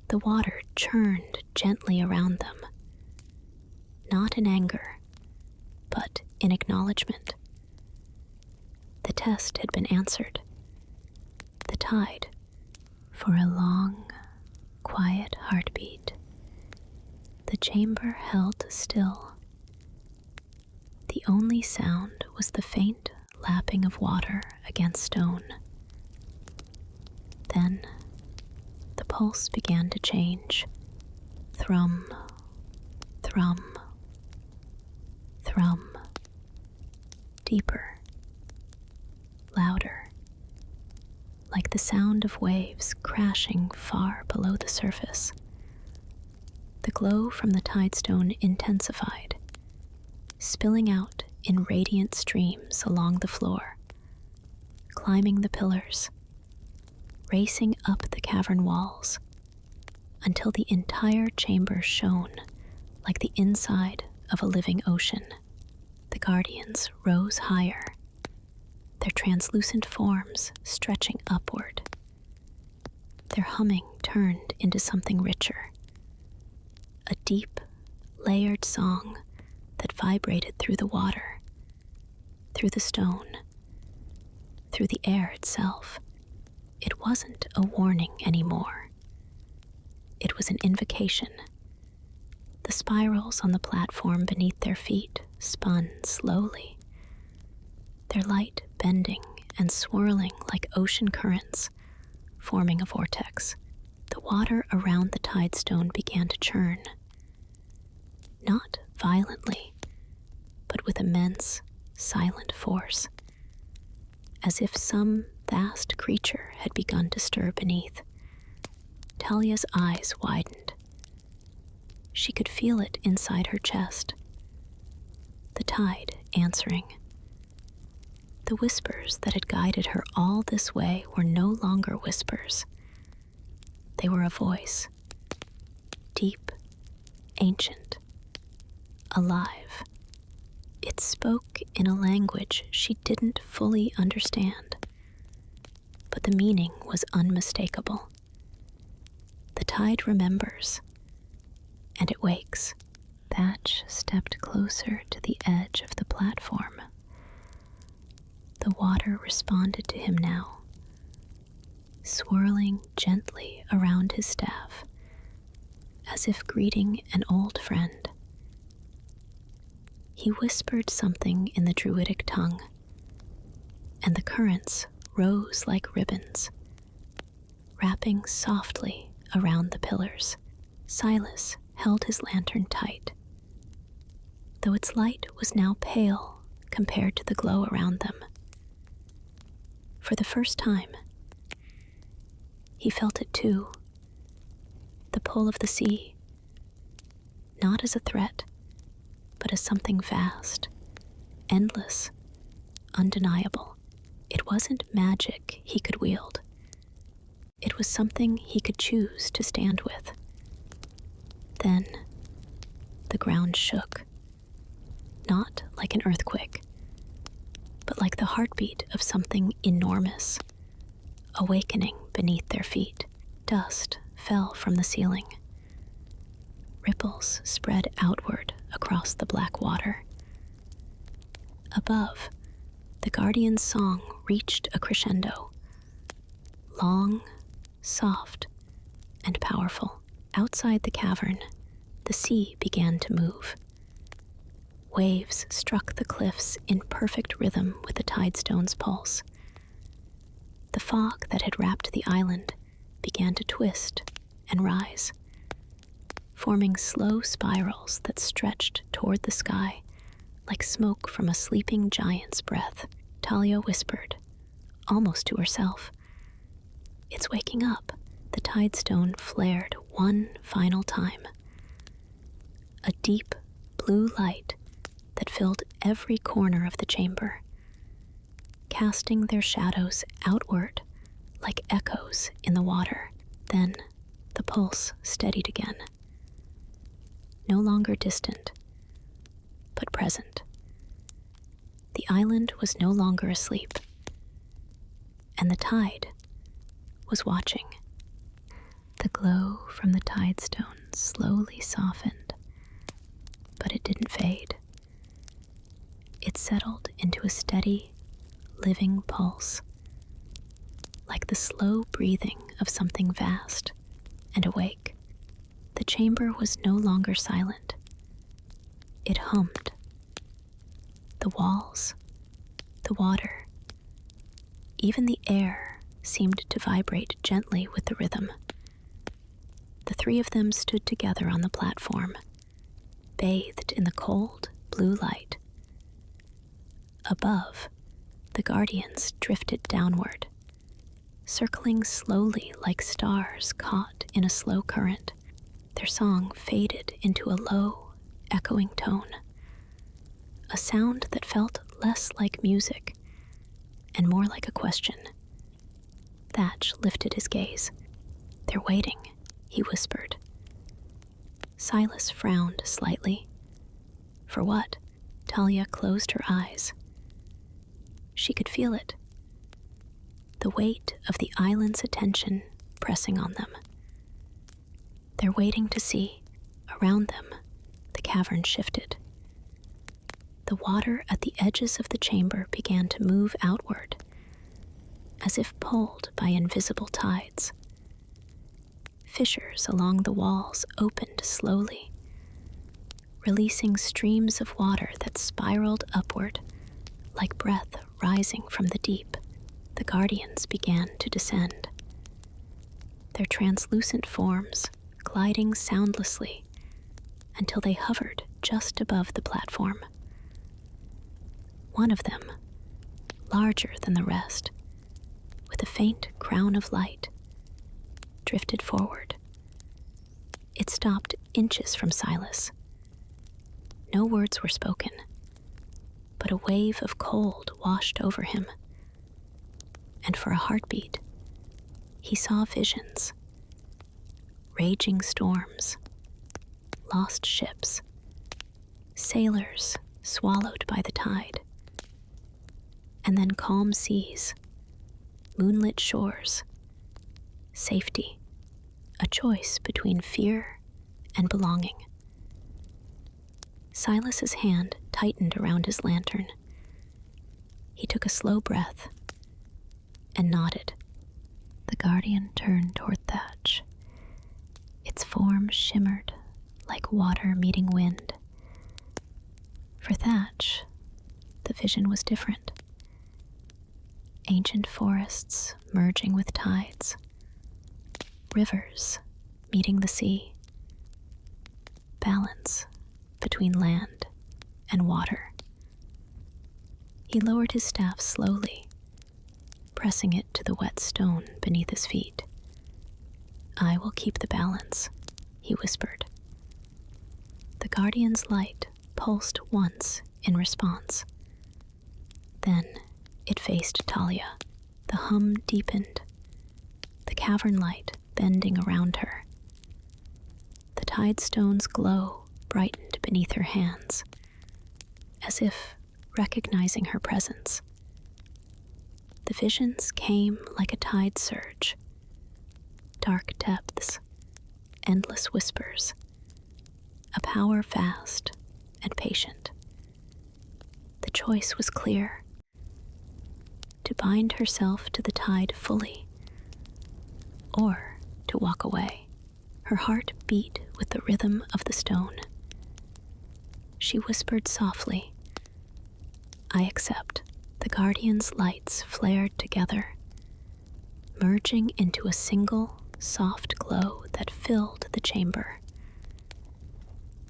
The water churned gently around them, not in anger, but in acknowledgement. The test had been answered. The tide, for a long, quiet heartbeat, the chamber held still. The only sound was the faint lapping of water against stone. Then the pulse began to change. Thrum, thrum, thrum. Deeper, louder, like the sound of waves crashing far below the surface. The glow from the tidestone intensified, spilling out in radiant streams along the floor, climbing the pillars, racing up the cavern walls, until the entire chamber shone like the inside of a living ocean. The guardians rose higher, their translucent forms stretching upward. Their humming turned into something richer, a deep, layered song that vibrated through the water, through the stone, through the air itself. It wasn't a warning anymore. It was an invocation. The spirals on the platform beneath their feet spun slowly, their light bending and swirling like ocean currents, forming a vortex. The water around the tidestone began to churn, not violently, but with immense, silent force, as if some vast creature had begun to stir beneath. Talia's eyes widened. She could feel it inside her chest, the tide answering. The whispers that had guided her all this way were no longer whispers. They were a voice, deep, ancient, alive. It spoke in a language she didn't fully understand, but the meaning was unmistakable. The tide remembers, and it wakes. Thatch stepped closer to the edge of the platform. The water responded to him now, swirling gently around his staff, as if greeting an old friend. He whispered something in the druidic tongue, and the currents rose like ribbons, wrapping softly around the pillars. Silas held his lantern tight, though its light was now pale compared to the glow around them. For the first time, he felt it too, the pull of the sea, not as a threat, but as something vast, endless, undeniable. It wasn't magic he could wield. It was something he could choose to stand with. Then, the ground shook, not like an earthquake, but like the heartbeat of something enormous, awakening beneath their feet. Dust fell from the ceiling, Ripples spread outward across the black water. Above, the guardian's song reached a crescendo, long, soft, and powerful. Outside the cavern, the sea began to move. Waves struck the cliffs in perfect rhythm with the tidestone's pulse. The fog that had wrapped the island began to twist and rise, forming slow spirals that stretched toward the sky like smoke from a sleeping giant's breath. Talia whispered, almost to herself, "It's waking up." The tidestone flared one final time. A deep blue light that filled every corner of the chamber, casting their shadows outward like echoes in the water. Then the pulse steadied again, no longer distant, but present. The island was no longer asleep, and the tide was watching. The glow from the tidestone slowly softened, but it didn't fade. It settled into a steady, living pulse, like the slow breathing of something vast and awake. The chamber was no longer silent. It hummed. The walls, the water, even the air seemed to vibrate gently with the rhythm. The three of them stood together on the platform, bathed in the cold blue light. Above, the guardians drifted downward, circling slowly like stars caught in a slow current. Their song faded into a low, echoing tone, a sound that felt less like music and more like a question. Thatch lifted his gaze. "They're waiting," he whispered. Silas frowned slightly. "For what?" Talia closed her eyes. She could feel it, the weight of the island's attention pressing on them. "They're waiting to see." Around them, the cavern shifted. The water at the edges of the chamber began to move outward, as if pulled by invisible tides. Fissures along the walls opened slowly, releasing streams of water that spiraled upward like breath rising from the deep. The guardians began to descend, their translucent forms gliding soundlessly until they hovered just above the platform. One of them, larger than the rest, with a faint crown of light, drifted forward. It stopped inches from Silas. No words were spoken, but a wave of cold washed over him. And for a heartbeat, he saw visions. Raging storms, lost ships, sailors swallowed by the tide, and then calm seas, moonlit shores, safety, a choice between fear and belonging. Silas's hand tightened around his lantern. He took a slow breath and nodded. The guardian turned toward Thatch. Its form shimmered like water meeting wind. For Thatch, the vision was different. Ancient forests merging with tides, rivers meeting the sea, balance between land and water. He lowered his staff slowly, pressing it to the wet stone beneath his feet. "I will keep the balance," he whispered. The guardian's light pulsed once in response. Then it faced Talia. The hum deepened, the cavern light bending around her. The tidestone's glow brightened beneath her hands, as if recognizing her presence. The visions came like a tide surge. Dark depths, endless whispers, a power vast and patient. The choice was clear: to bind herself to the tide fully, or to walk away. Her heart beat with the rhythm of the stone. She whispered softly, "I accept." The Guardian's lights flared together, merging into a single, soft glow that filled the chamber.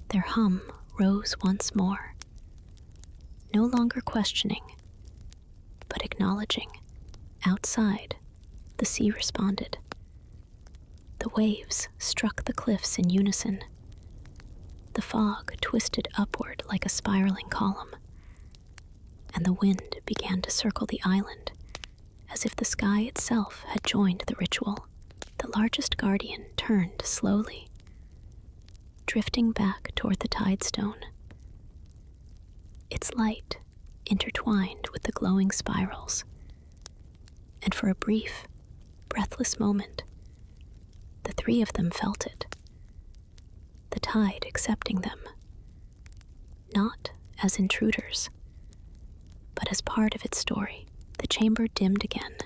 Their hum rose once more, no longer questioning, but acknowledging. Outside, the sea responded. The waves struck the cliffs in unison. The fog twisted upward like a spiraling column, and the wind began to circle the island as if the sky itself had joined the ritual. The largest guardian turned slowly, drifting back toward the tidestone. Its light intertwined with the glowing spirals, and for a brief, breathless moment, the three of them felt it, the tide accepting them, not as intruders, but as part of its story. The chamber dimmed again,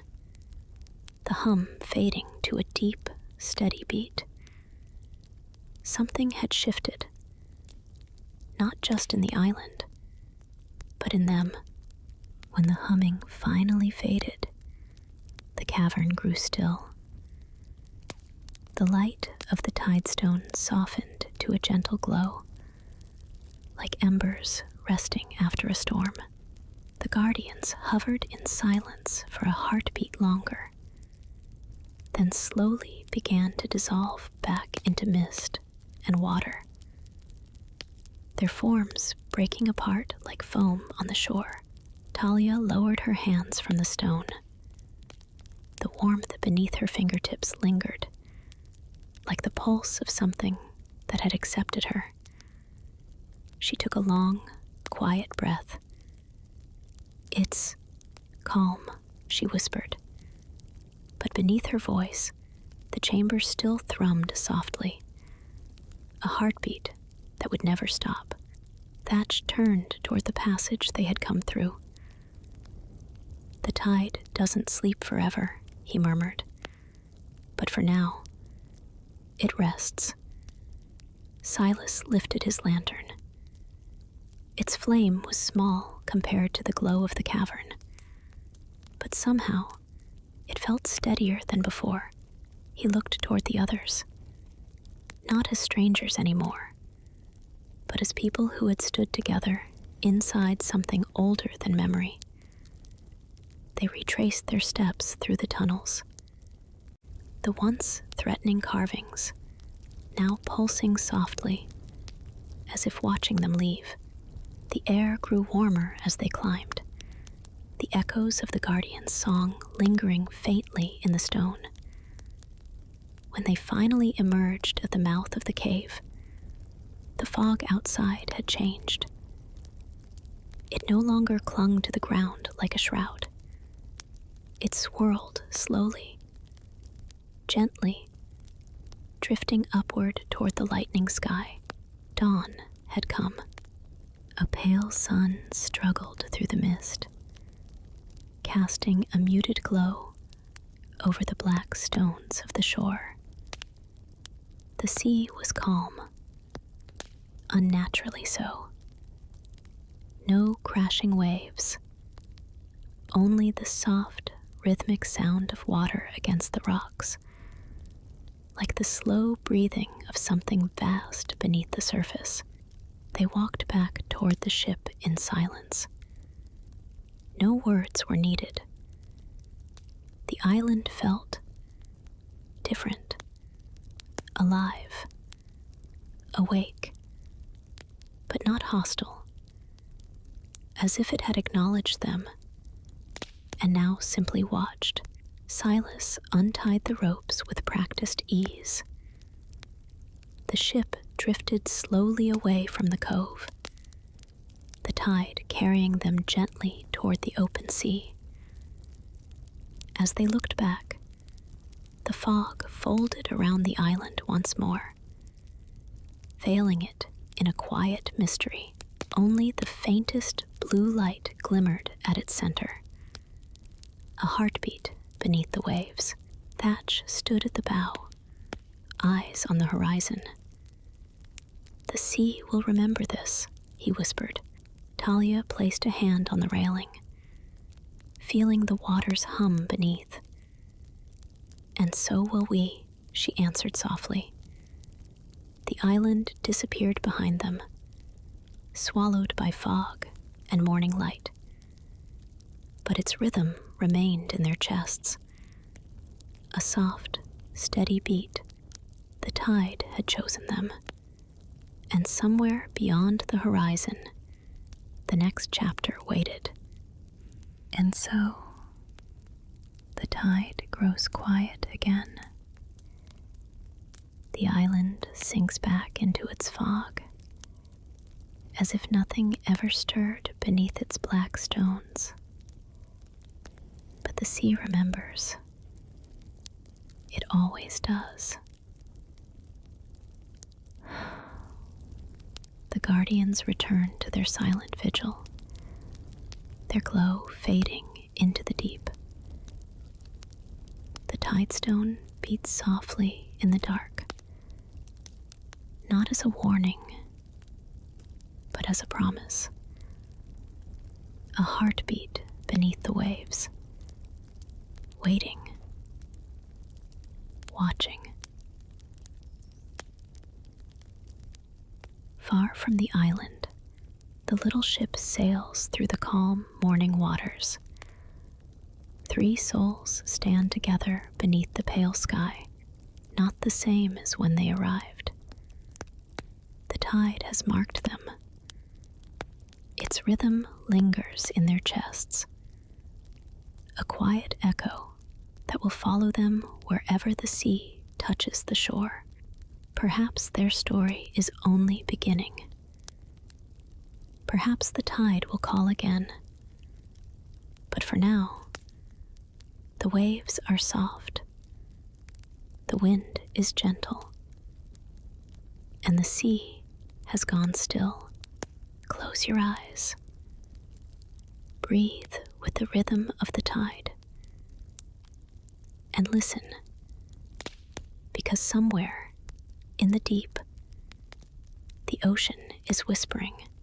the hum fading to a deep, steady beat. Something had shifted, not just in the island, but in them. When the humming finally faded, the cavern grew still. The light of the tidestone softened to a gentle glow, like embers resting after a storm. The guardians hovered in silence for a heartbeat longer, then slowly began to dissolve back into mist and water, their forms breaking apart like foam on the shore. Talia lowered her hands from the stone. The warmth beneath her fingertips lingered, like the pulse of something that had accepted her. She took a long, quiet breath. "It's calm," she whispered. But beneath her voice, the chamber still thrummed softly, a heartbeat that would never stop. Thatch turned toward the passage they had come through. "The tide doesn't sleep forever," he murmured. "But for now, it rests." Silas lifted his lantern. Its flame was small compared to the glow of the cavern, but somehow it felt steadier than before. He looked toward the others, not as strangers anymore, but as people who had stood together inside something older than memory. They retraced their steps through the tunnels, the once threatening carvings now pulsing softly, as if watching them leave. The air grew warmer as they climbed, the echoes of the Guardian's song lingering faintly in the stone. When they finally emerged at the mouth of the cave, the fog outside had changed. It no longer clung to the ground like a shroud. It swirled slowly, gently, drifting upward toward the lightning sky. Dawn had come. A pale sun struggled through the mist, casting a muted glow over the black stones of the shore. The sea was calm, unnaturally so. No crashing waves, only the soft, rhythmic sound of water against the rocks, like the slow breathing of something vast beneath the surface. They walked back toward the ship in silence. No words were needed. The island felt different, alive, awake, but not hostile, as if it had acknowledged them and now simply watched. Silas untied the ropes with practiced ease. The ship drifted slowly away from the cove, the tide carrying them gently toward the open sea. As they looked back, the fog folded around the island once more, veiling it in a quiet mystery. Only the faintest blue light glimmered at its center. A heartbeat beneath the waves. Thatch stood at the bow, eyes on the horizon. "The sea will remember this," he whispered. Talia placed a hand on the railing, feeling the water's hum beneath. "And so will we," she answered softly. The island disappeared behind them, swallowed by fog and morning light. But its rhythm remained in their chests. A soft, steady beat. The tide had chosen them. And somewhere beyond the horizon, the next chapter waited. And so, the tide grows quiet again. The island sinks back into its fog, as if nothing ever stirred beneath its black stones. But the sea remembers. It always does. The guardians return to their silent vigil, their glow fading into the deep. The tidestone beats softly in the dark, not as a warning, but as a promise. A heartbeat beneath the waves, waiting, watching. Far from the island, the little ship sails through the calm morning waters. 3 souls stand together beneath the pale sky, not the same as when they arrived. The tide has marked them. Its rhythm lingers in their chests, a quiet echo that will follow them wherever the sea touches the shore. Perhaps their story is only beginning. Perhaps the tide will call again. But for now, the waves are soft, the wind is gentle, and the sea has gone still. Close your eyes. Breathe with the rhythm of the tide. And listen, because somewhere in the deep, the ocean is whispering.